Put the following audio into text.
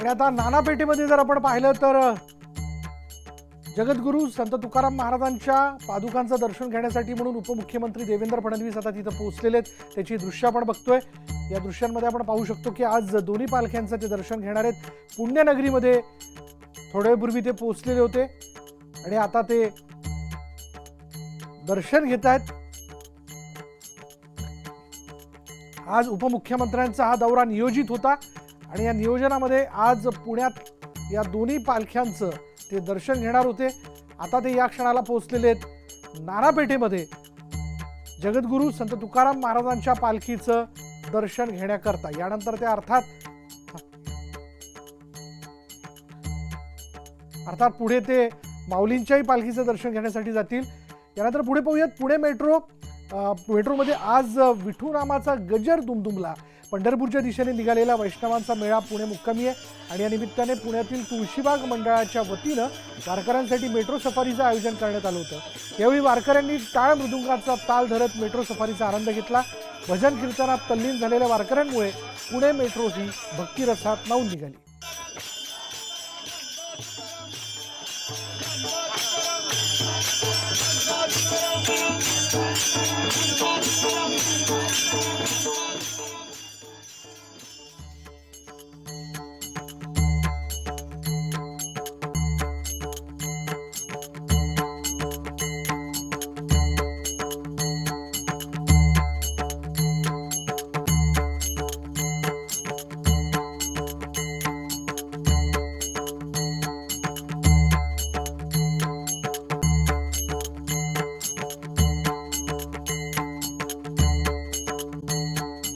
आणि आता नानापेठेमध्ये जर आपण पाहिलं तर जगद्गुरू संत तुकाराम महाराजांच्या पादुकांचं दर्शन घेण्यासाठी म्हणून उपमुख्यमंत्री देवेंद्र फडणवीस आता तिथं पोहोचलेले आहेत। त्याची दृश्य आपण बघतोय। या दृश्यांमध्ये आपण पाहू शकतो की आज दोन्ही पालख्यांचं ते दर्शन घेणार आहेत। पुण्यनगरीमध्ये थोड्या वेळापूर्वी ते पोहोचलेले होते आणि आता ते दर्शन घेत आहेत। आज उपमुख्यमंत्र्यांचा हा दौरा नियोजित होता आणि या नियोजनामध्ये आज पुण्यात या दोन्ही पालख्यांचं ते दर्शन घेणार होते। आता ते या क्षणाला पोहोचलेले आहेत नानापेठेमध्ये जगद्गुरू संत तुकाराम महाराजांच्या पालखीचं दर्शन घेण्याकरता। यानंतर ते अर्थात पुढे ते माऊलींच्याही पालखीचं दर्शन घेण्यासाठी जातील। यानंतर पुढे पाहूयात पुणे मेट्रोमध्ये आज विठू नामाचा गजर दुमदुमला। पंढरपूरच्या दिशेने निघालेला वैष्णवांचा मेळा पुणे मुक्कामी आहे आणि या निमित्ताने पुण्यातील तुळशीबाग मंडळाच्या वतीनं वारकऱ्यांसाठी मेट्रो सफारीचं आयोजन करण्यात आलं होतं। यावेळी वारकऱ्यांनी टाळ मृदुंगाचा ताल धरत मेट्रो सफारीचा आनंद घेतला। भजन कीर्तनात तल्लीन झालेल्या वारकऱ्यांमुळे पुणे मेट्रो ही भक्तिरसात न्हाऊन निघाली।